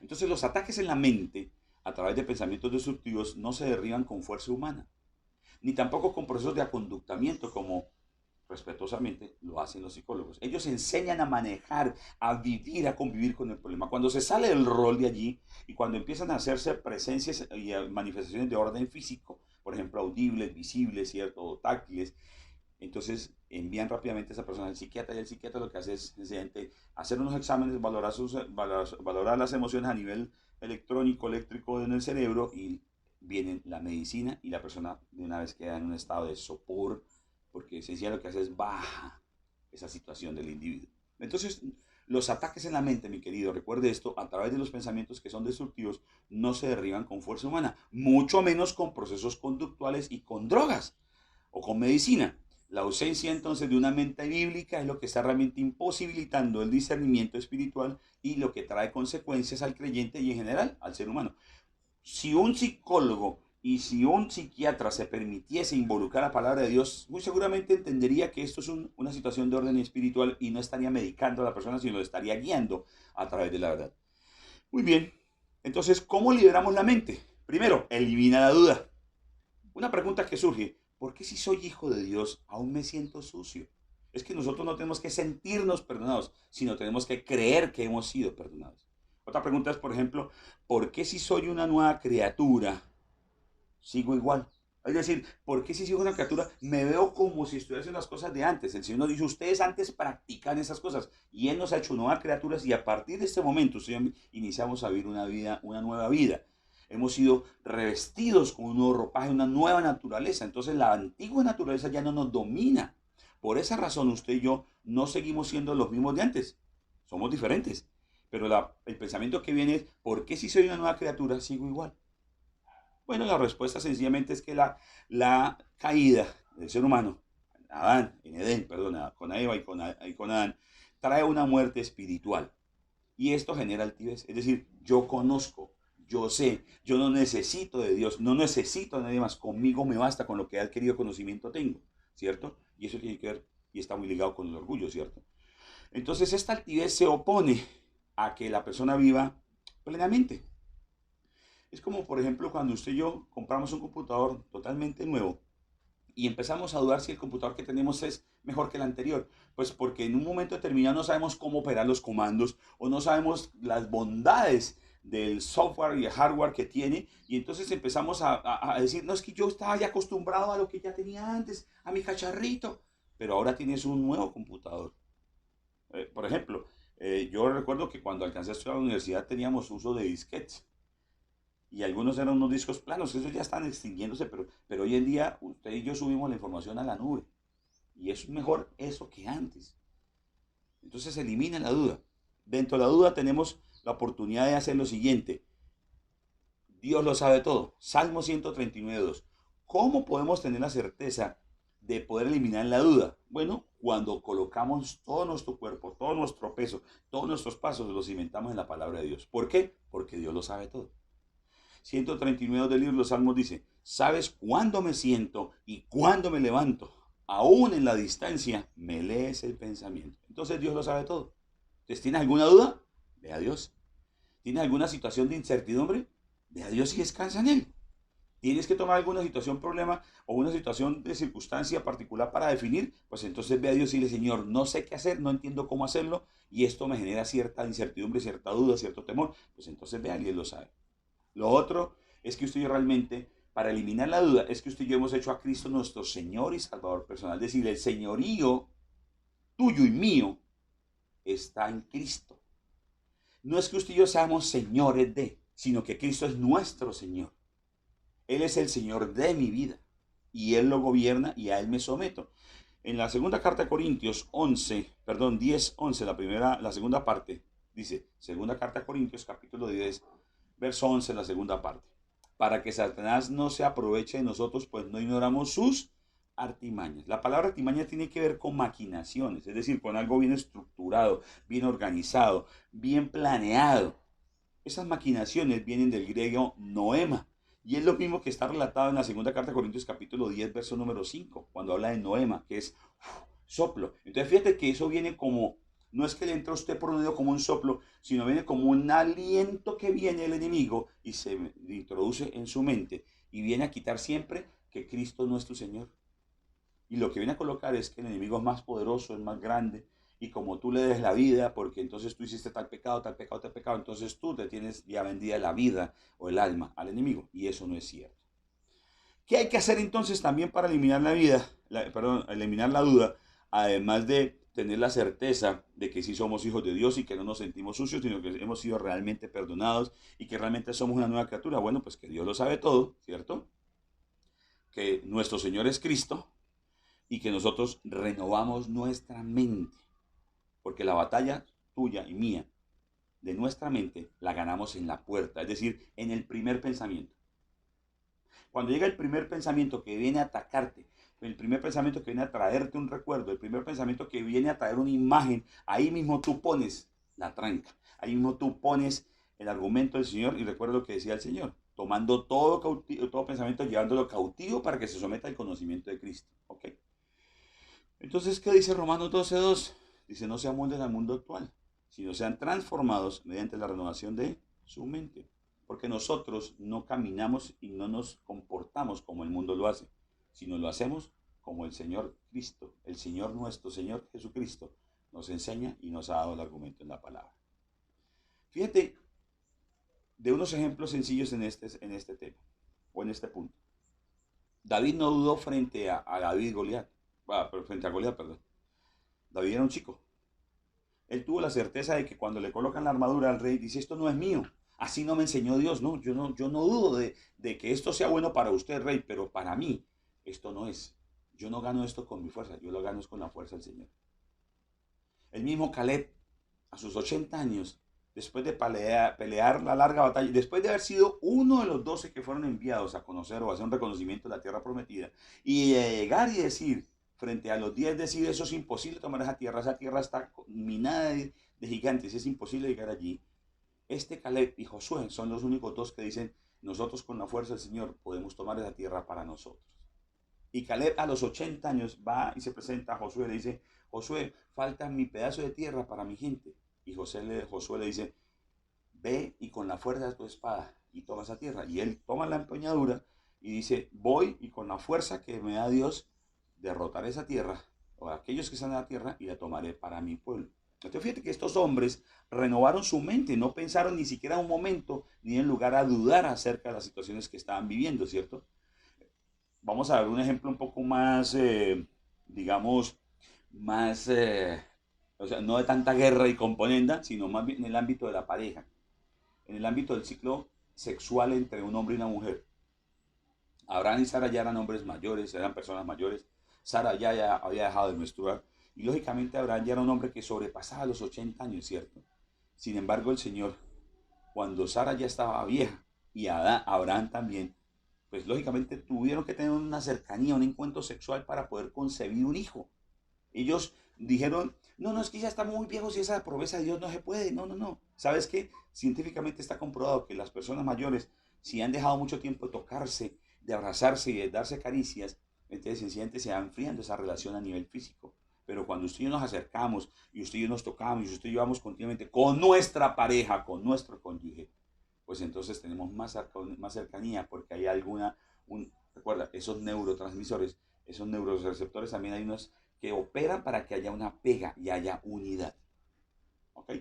Entonces los ataques en la mente a través de pensamientos destructivos no se derriban con fuerza humana, ni tampoco con procesos de aconductamiento como respetuosamente lo hacen los psicólogos. Ellos enseñan a manejar, a vivir, a convivir con el problema. Cuando se sale del rol de allí y cuando empiezan a hacerse presencias y manifestaciones de orden físico, por ejemplo, audibles, visibles, ¿cierto? O táctiles, entonces envían rápidamente a esa persona al psiquiatra, y el psiquiatra lo que hace es sencillamente hacer unos exámenes, valorar las emociones a nivel electrónico, eléctrico en el cerebro, y viene la medicina y la persona de una vez queda en un estado de sopor, porque sencillamente lo que hace es baja esa situación del individuo. Entonces, los ataques en la mente, mi querido, recuerde esto, a través de los pensamientos que son destructivos, no se derriban con fuerza humana, mucho menos con procesos conductuales y con drogas o con medicina. La ausencia entonces de una mente bíblica es lo que está realmente imposibilitando el discernimiento espiritual y lo que trae consecuencias al creyente y en general al ser humano. Si un psicólogo y si un psiquiatra se permitiese involucrar la palabra de Dios, muy seguramente entendería que esto es una situación de orden espiritual y no estaría medicando a la persona, sino lo estaría guiando a través de la verdad. Muy bien, entonces, ¿cómo liberamos la mente? Primero, elimina la duda. Una pregunta que surge: ¿por qué si soy hijo de Dios aún me siento sucio? Es que nosotros no tenemos que sentirnos perdonados, sino tenemos que creer que hemos sido perdonados. Otra pregunta es, por ejemplo, ¿por qué si soy una nueva criatura sigo igual? Es decir, ¿por qué si sigo una criatura me veo como si estuviera haciendo las cosas de antes? El Señor nos dice: ustedes antes practican esas cosas y Él nos ha hecho nuevas criaturas, y a partir de este momento iniciamos a vivir una nueva vida. Hemos sido revestidos con un nuevo ropaje, una nueva naturaleza. Entonces la antigua naturaleza ya no nos domina. Por esa razón usted y yo no seguimos siendo los mismos de antes. Somos diferentes. Pero el pensamiento que viene es: ¿por qué si soy una nueva criatura sigo igual? Bueno, la respuesta sencillamente es que la caída del ser humano, Adán, en Edén, perdón, con Eva y con Adán, trae una muerte espiritual. Y esto genera altivez. Es decir, yo conozco, yo sé, yo no necesito de Dios, no necesito de nadie más. Conmigo me basta, con lo que he adquirido conocimiento tengo, ¿cierto? Y eso tiene que ver y está muy ligado con el orgullo, ¿cierto? Entonces esta altivez se opone a que la persona viva plenamente. Es como, por ejemplo, cuando usted y yo compramos un computador totalmente nuevo y empezamos a dudar si el computador que tenemos es mejor que el anterior. Pues porque en un momento determinado no sabemos cómo operar los comandos o no sabemos las bondades del software y el hardware que tiene, y entonces empezamos a decir: no, es que yo estaba ya acostumbrado a lo que ya tenía antes, a mi cacharrito, pero ahora tienes un nuevo computador. Por ejemplo, yo recuerdo que cuando alcancé a estudiar en la universidad teníamos uso de disquetes y algunos eran unos discos planos, esos ya están extinguiéndose, pero hoy en día usted y yo subimos la información a la nube. Y es mejor eso que antes. Entonces elimina la duda. Dentro de la duda tenemos la oportunidad de hacer lo siguiente. Dios lo sabe todo. Salmo 139:2. ¿Cómo podemos tener la certeza de poder eliminar la duda? Bueno, cuando colocamos todo nuestro cuerpo, todo nuestro peso, todos nuestros pasos, los cimentamos en la palabra de Dios. ¿Por qué? Porque Dios lo sabe todo. 139 del libro de los Salmos dice, ¿sabes cuándo me siento y cuándo me levanto? Aún en la distancia me lees el pensamiento. Entonces Dios lo sabe todo. Entonces, ¿tienes alguna duda? Ve a Dios. ¿Tienes alguna situación de incertidumbre? Ve a Dios y descansa en Él. ¿Tienes que tomar alguna situación, problema o una situación de circunstancia particular para definir? Pues entonces ve a Dios y dile, Señor, no sé qué hacer, no entiendo cómo hacerlo y esto me genera cierta incertidumbre, cierta duda, cierto temor. Pues entonces ve a Él y Él lo sabe. Lo otro es que usted y yo realmente, para eliminar la duda, es que usted y yo hemos hecho a Cristo nuestro Señor y Salvador personal. Es decir, el señorío tuyo y mío está en Cristo. No es que usted y yo seamos señores de, sino que Cristo es nuestro Señor. Él es el Señor de mi vida y Él lo gobierna y a Él me someto. En la segunda carta de Corintios 10:11, la segunda parte, dice, segunda carta de Corintios, capítulo 10, verso 11, la segunda parte. Para que Satanás no se aproveche de nosotros, pues no ignoramos sus artimañas. La palabra artimaña tiene que ver con maquinaciones, es decir, con algo bien estructurado, bien organizado, bien planeado. Esas maquinaciones vienen del griego noema. Y es lo mismo que está relatado en la segunda carta de Corintios capítulo 10, verso número 5, cuando habla de noema, que es soplo. Entonces fíjate que eso viene como, no es que le entra a usted por un dedo como un soplo, sino viene como un aliento que viene del enemigo y se introduce en su mente y viene a quitar siempre que Cristo no es tu Señor. Y lo que viene a colocar es que el enemigo es más poderoso, es más grande, y como tú le des la vida, porque entonces tú hiciste tal pecado, tal pecado, tal pecado, entonces tú te tienes ya vendida la vida o el alma al enemigo, y eso no es cierto. ¿Qué hay que hacer entonces también para eliminar eliminar la duda, además de tener la certeza de que sí somos hijos de Dios y que no nos sentimos sucios, sino que hemos sido realmente perdonados y que realmente somos una nueva criatura? Bueno, pues que Dios lo sabe todo, ¿cierto? Que nuestro Señor es Cristo y que nosotros renovamos nuestra mente, porque la batalla tuya y mía de nuestra mente la ganamos en la puerta, es decir, en el primer pensamiento. Cuando llega el primer pensamiento que viene a atacarte, el primer pensamiento que viene a traerte un recuerdo, el primer pensamiento que viene a traer una imagen, ahí mismo tú pones la tranca, ahí mismo tú pones el argumento del Señor y recuerda lo que decía el Señor, tomando todo pensamiento, llevándolo cautivo para que se someta al conocimiento de Cristo. ¿Ok? Entonces, ¿qué dice Romanos 12:2? Dice, no se amolden al mundo actual, sino sean transformados mediante la renovación de su mente. Porque nosotros no caminamos y no nos comportamos como el mundo lo hace, sino lo hacemos como el Señor Cristo, el Señor nuestro Señor Jesucristo, nos enseña y nos ha dado el argumento en la palabra. Fíjate de unos ejemplos sencillos en este tema, o en este punto. David no dudó frente a David y Goliat, frente a Goliat, perdón. David era un chico. Él tuvo la certeza de que cuando le colocan la armadura al rey, dice, esto no es mío. Así no me enseñó Dios. No, yo no dudo de que esto sea bueno para usted, rey, pero para mí esto no es. Yo no gano esto con mi fuerza, yo lo gano con la fuerza del Señor. El mismo Caleb, a sus 80 años, después de pelear la larga batalla, después de haber sido uno de los 12 que fueron enviados a conocer o a hacer un reconocimiento de la tierra prometida, y llegar y decir, frente a los 10, decir, eso es imposible tomar esa tierra está minada de gigantes, es imposible llegar allí. Este Caleb y Josué son los únicos dos que dicen, nosotros con la fuerza del Señor podemos tomar esa tierra para nosotros. Y Caleb a los 80 años va y se presenta a Josué y le dice, Josué, falta mi pedazo de tierra para mi gente. Y Josué le dice, ve y con la fuerza de tu espada y toma esa tierra. Y él toma la empuñadura y dice, voy y con la fuerza que me da Dios, derrotaré esa tierra, o a aquellos que están en la tierra, y la tomaré para mi pueblo. Entonces fíjate que estos hombres renovaron su mente, no pensaron ni siquiera un momento, ni en lugar a dudar acerca de las situaciones que estaban viviendo, ¿cierto? Vamos a ver un ejemplo un poco más, digamos, más, o sea, no de tanta guerra y componenda, sino más bien en el ámbito de la pareja, en el ámbito del ciclo sexual entre un hombre y una mujer. Abraham y Sara ya eran hombres mayores, eran personas mayores. Sara ya había dejado de menstruar y lógicamente Abraham ya era un hombre que sobrepasaba los 80 años, ¿cierto? Sin embargo, el Señor, cuando Sara ya estaba vieja y Abraham también, pues lógicamente tuvieron que tener una cercanía, un encuentro sexual para poder concebir un hijo. Ellos dijeron, no, es que ya estamos muy viejos y esa promesa de Dios no se puede. No, no, no. ¿Sabes qué? Científicamente está comprobado que las personas mayores, si han dejado mucho tiempo de tocarse, de abrazarse y de darse caricias, entonces sencillamente se va enfriando esa relación a nivel físico. Pero cuando usted y yo nos acercamos y usted y yo nos tocamos y usted y yo vamos continuamente con nuestra pareja, con nuestro cónyuge, pues entonces tenemos más cercanía porque hay recuerda, esos neurotransmisores, esos neuroreceptores también hay unos que operan para que haya una pega y haya unidad. ¿Ok?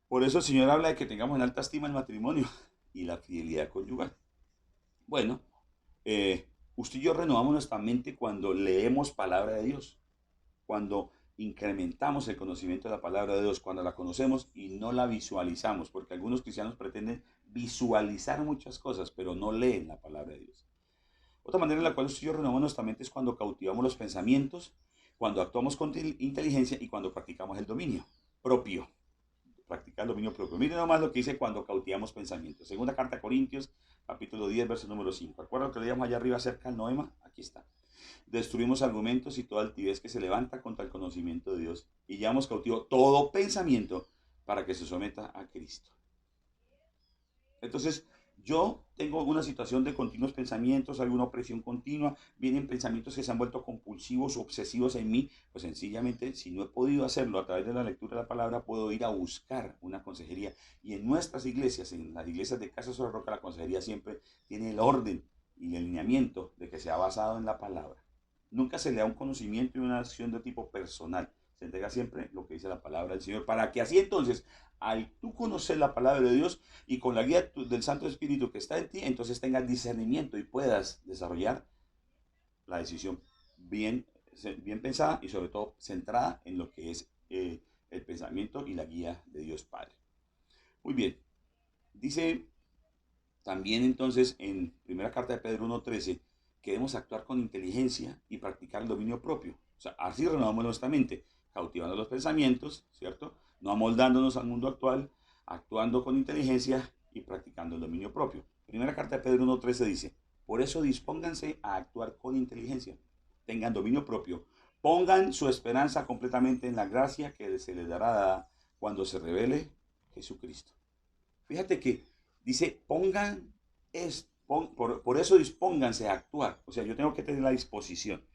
Por eso el Señor habla de que tengamos en alta estima el matrimonio y la fidelidad conyugal. Bueno, usted y yo renovamos nuestra mente cuando leemos palabra de Dios, cuando incrementamos el conocimiento de la palabra de Dios, cuando la conocemos y no la visualizamos, porque algunos cristianos pretenden visualizar muchas cosas, pero no leen la palabra de Dios. Otra manera en la cual usted y yo renovamos nuestra mente es cuando cautivamos los pensamientos, cuando actuamos con inteligencia y cuando practicamos el dominio propio. Practicar el dominio propio. Miren nomás lo que dice cuando cautivamos pensamientos. Segunda carta a Corintios, capítulo 10, verso número 5. ¿Acuerdan lo que leíamos allá arriba acerca del noema? Aquí está. Destruimos argumentos y toda altivez que se levanta contra el conocimiento de Dios y llevamos cautivo todo pensamiento para que se someta a Cristo. Entonces, yo tengo alguna situación de continuos pensamientos, alguna opresión continua, vienen pensamientos que se han vuelto compulsivos, obsesivos en mí, pues sencillamente, si no he podido hacerlo a través de la lectura de la palabra, puedo ir a buscar una consejería. Y en nuestras iglesias, en las iglesias de Casa sobre Roca, la consejería siempre tiene el orden y el alineamiento de que sea basado en la palabra. Nunca se le da un conocimiento y una acción de tipo personal. Se entrega siempre lo que dice la palabra del Señor, para que así entonces, al tú conocer la palabra de Dios y con la guía del Santo Espíritu que está en ti, entonces tengas discernimiento y puedas desarrollar la decisión bien pensada y sobre todo centrada en lo que es el pensamiento y la guía de Dios Padre. Muy bien, dice también entonces en primera carta de Pedro 1:13 que debemos actuar con inteligencia y practicar el dominio propio. O sea, así renovamos nuestra mente, cautivando los pensamientos, ¿cierto? No amoldándonos al mundo actual, actuando con inteligencia y practicando el dominio propio. Primera carta de Pedro 1:13 dice, por eso dispónganse a actuar con inteligencia, tengan dominio propio, pongan su esperanza completamente en la gracia que se les dará cuando se revele Jesucristo. Fíjate que dice, por eso dispónganse a actuar. O sea, yo tengo que tener la disposición.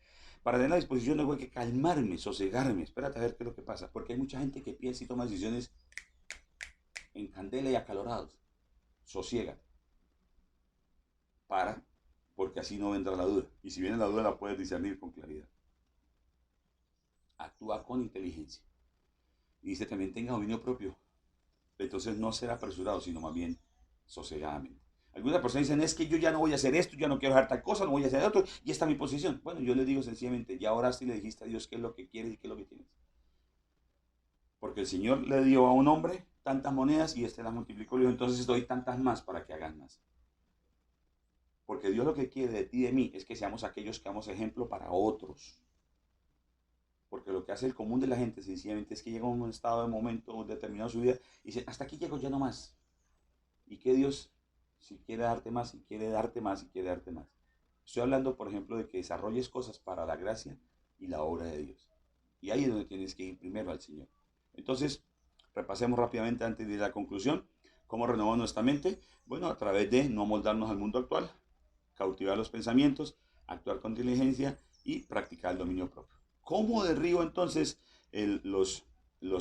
Para tener la disposición tengo que calmarme, sosegarme. Espérate a ver qué es lo que pasa. Porque hay mucha gente que piensa y toma decisiones en candela y acalorados. Sosiega. Para, porque así no vendrá la duda. Y si viene la duda la puedes discernir con claridad. Actúa con inteligencia. Y dice también tenga dominio propio. Entonces no ser apresurado, sino más bien sosegadamente. Algunas personas dicen, es que yo ya no voy a hacer esto, ya no quiero hacer tal cosa, no voy a hacer otro, y esta es mi posición. Bueno, yo les digo sencillamente, ya oraste y le dijiste a Dios qué es lo que quieres y qué es lo que tienes. Porque el Señor le dio a un hombre tantas monedas y este las multiplicó y dijo, entonces doy tantas más para que hagan más. Porque Dios lo que quiere de ti y de mí es que seamos aquellos que damos ejemplo para otros. Porque lo que hace el común de la gente sencillamente es que llega a un estado de momento determinado de su vida y dice, hasta aquí llego, ya no más. Y que Dios, si quiere darte más, si quiere darte más, si quiere darte más. Estoy hablando, por ejemplo, de que desarrolles cosas para la gracia y la obra de Dios. Y ahí es donde tienes que ir primero al Señor. Entonces, repasemos rápidamente antes de ir a la conclusión. ¿Cómo renovamos nuestra mente? Bueno, a través de no moldarnos al mundo actual, cautivar los pensamientos, actuar con inteligencia y practicar el dominio propio. ¿Cómo derribo entonces los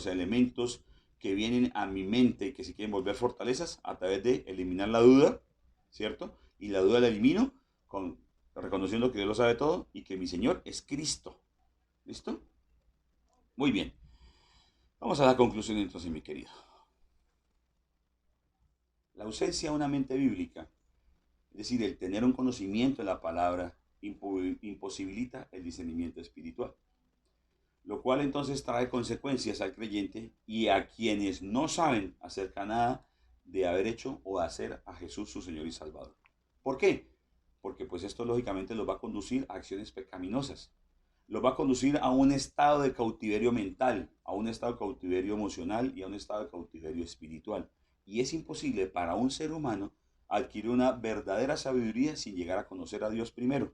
elementos que vienen a mi mente y que se quieren volver fortalezas? A través de eliminar la duda, ¿cierto? Y la duda la elimino reconociendo que Dios lo sabe todo y que mi Señor es Cristo. ¿Listo? Muy bien. Vamos a la conclusión entonces, mi querido. La ausencia de una mente bíblica, es decir, el tener un conocimiento de la palabra, imposibilita el discernimiento espiritual, lo cual entonces trae consecuencias al creyente y a quienes no saben acerca nada de haber hecho o hacer a Jesús su Señor y Salvador. ¿Por qué? porque pues esto lógicamente los va a conducir a acciones pecaminosas. Los va a conducir a un estado de cautiverio mental, a un estado de cautiverio emocional y a un estado de cautiverio espiritual. Y es imposible para un ser humano adquirir una verdadera sabiduría sin llegar a conocer a Dios primero.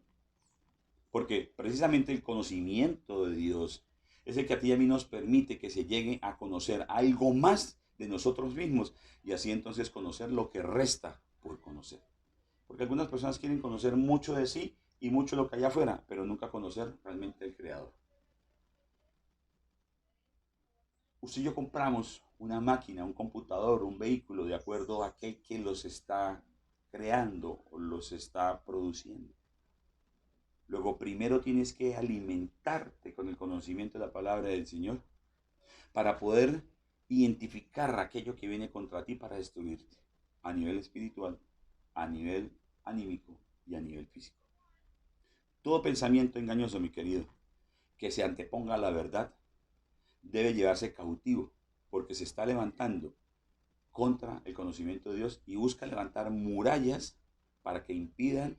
Porque precisamente el conocimiento de Dios es el que a ti y a mí nos permite que se llegue a conocer algo más de nosotros mismos y así entonces conocer lo que resta por conocer. Porque algunas personas quieren conocer mucho de sí y mucho de lo que hay afuera, pero nunca conocer realmente al Creador. Usted y yo compramos una máquina, un computador, un vehículo de acuerdo a aquel que los está creando o los está produciendo. Luego primero tienes que alimentarte con el conocimiento de la palabra del Señor para poder identificar aquello que viene contra ti para destruirte a nivel espiritual, a nivel anímico y a nivel físico. Todo pensamiento engañoso, mi querido, que se anteponga a la verdad, debe llevarse cautivo, porque se está levantando contra el conocimiento de Dios y busca levantar murallas para que impidan,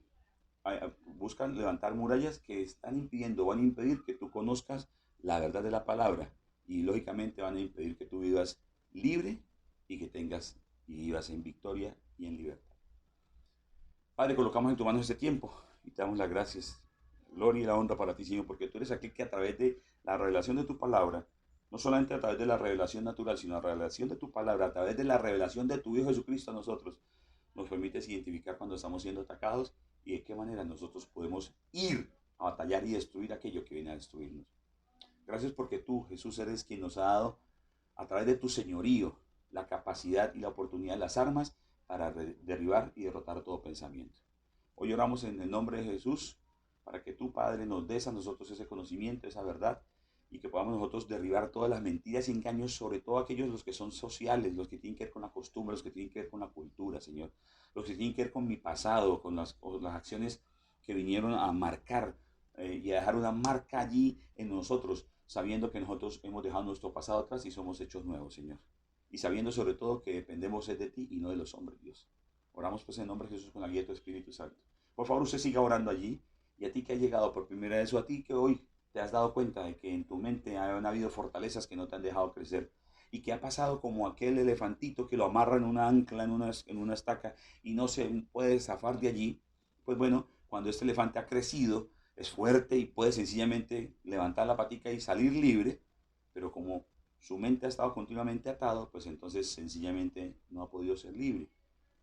buscan levantar murallas que están impidiendo, van a impedir que tú conozcas la verdad de la palabra y lógicamente van a impedir que tú vivas libre y que tengas y vivas en victoria y en libertad. Padre, colocamos en tu mano este tiempo y te damos las gracias, gloria y la honra para ti, Señor, porque tú eres aquel que a través de la revelación de tu palabra, no solamente a través de la revelación natural, sino a la revelación de tu palabra, a través de la revelación de tu Hijo Jesucristo a nosotros, nos permites identificar cuando estamos siendo atacados y de qué manera nosotros podemos ir a batallar y destruir aquello que viene a destruirnos. Gracias porque tú, Jesús, eres quien nos ha dado a través de tu señorío la capacidad y la oportunidad, las armas para derribar y derrotar todo pensamiento. Hoy oramos en el nombre de Jesús para que tú, Padre, nos des a nosotros ese conocimiento, esa verdad, y que podamos nosotros derribar todas las mentiras y engaños, sobre todo aquellos los que son sociales, los que tienen que ver con la costumbre, los que tienen que ver con la cultura, Señor, los que tienen que ver con mi pasado, con las acciones que vinieron a marcar y a dejar una marca allí en nosotros, sabiendo que nosotros hemos dejado nuestro pasado atrás y somos hechos nuevos, Señor. Y sabiendo sobre todo que dependemos de ti y no de los hombres, Dios. Oramos pues en el nombre de Jesús con la guía de tu Espíritu Santo. Por favor, usted siga orando allí. Y a ti que ha llegado por primera vez o a ti que hoy te has dado cuenta de que en tu mente han habido fortalezas que no te han dejado crecer y que ha pasado como aquel elefantito que lo amarra en una ancla, en una estaca y no se puede zafar de allí, pues bueno, cuando este elefante ha crecido, es fuerte y puede sencillamente levantar la patica y salir libre, pero como su mente ha estado continuamente atado, pues entonces sencillamente no ha podido ser libre.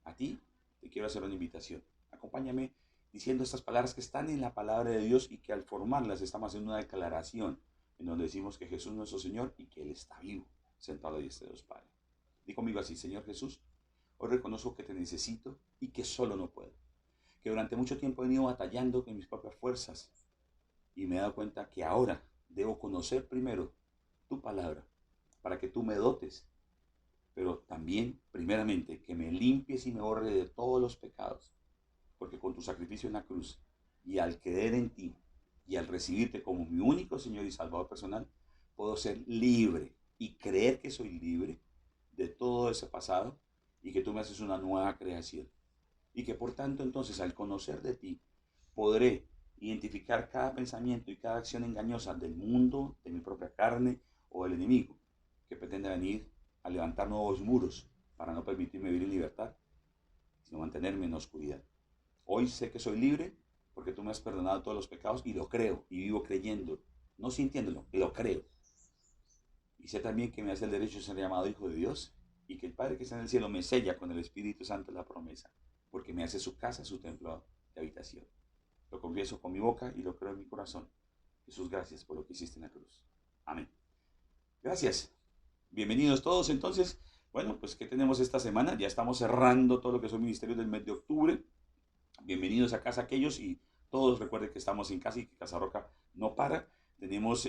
A ti te quiero hacer una invitación. Acompáñame diciendo estas palabras que están en la palabra de Dios y que al formarlas estamos haciendo una declaración en donde decimos que Jesús es nuestro Señor y que Él está vivo, sentado a la diestra de Dios Padre. Di conmigo así: Señor Jesús, hoy reconozco que te necesito y que solo no puedo. Que durante mucho tiempo he venido batallando con mis propias fuerzas y me he dado cuenta que ahora debo conocer primero tu palabra para que tú me dotes, pero también, primeramente, que me limpies y me borre de todos los pecados, porque con tu sacrificio en la cruz y al creer en ti y al recibirte como mi único Señor y Salvador personal, puedo ser libre y creer que soy libre de todo ese pasado y que tú me haces una nueva creación. Y que por tanto entonces al conocer de ti podré identificar cada pensamiento y cada acción engañosa del mundo, de mi propia carne o del enemigo, que pretende venir a levantar nuevos muros para no permitirme vivir en libertad, sino mantenerme en oscuridad. Hoy sé que soy libre porque tú me has perdonado todos los pecados y lo creo y vivo creyendo, no sintiéndolo, lo creo. Y sé también que me hace el derecho de ser llamado hijo de Dios y que el Padre que está en el cielo me sella con el Espíritu Santo la promesa, porque me hace su casa, su templo de habitación. Lo confieso con mi boca y lo creo en mi corazón. Jesús, gracias por lo que hiciste en la cruz. Amén. Gracias. Bienvenidos todos entonces. Bueno, pues ¿qué tenemos esta semana? Ya estamos cerrando todo lo que son ministerios del mes de octubre. Bienvenidos a casa aquellos y todos recuerden que estamos en casa y que Casa Roca no para. Tenemos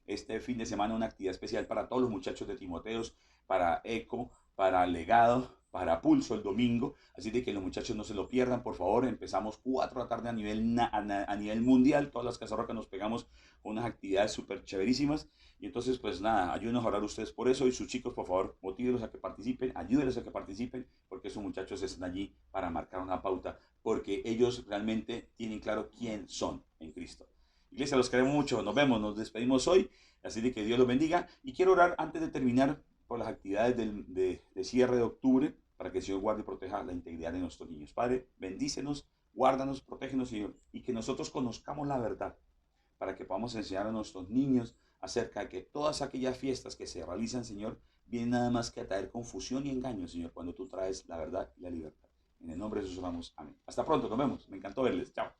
este fin de semana una actividad especial para todos los muchachos de Timoteos, para ECO, para Legado, para Pulso el domingo, así de que los muchachos no se lo pierdan, por favor. Empezamos 4 de la tarde a nivel mundial, todas las Casas Roca nos pegamos con unas actividades súper chéverísimas, y entonces pues nada, ayúdenos a orar ustedes por eso, y sus chicos por favor, motívenlos a que participen, ayúdenlos a que participen, porque esos muchachos están allí para marcar una pauta, porque ellos realmente tienen claro quién son en Cristo. Iglesia, los queremos mucho, nos vemos, nos despedimos hoy, así de que Dios los bendiga, y quiero orar antes de terminar por las actividades de cierre de octubre, para que el Señor guarde y proteja la integridad de nuestros niños. Padre, bendícenos, guárdanos, protégenos, Señor, y que nosotros conozcamos la verdad, para que podamos enseñar a nuestros niños acerca de que todas aquellas fiestas que se realizan, Señor, vienen nada más que a traer confusión y engaño, Señor, cuando tú traes la verdad y la libertad. En el nombre de Jesús oramos. Amén. Hasta pronto, nos vemos. Me encantó verles. Chao.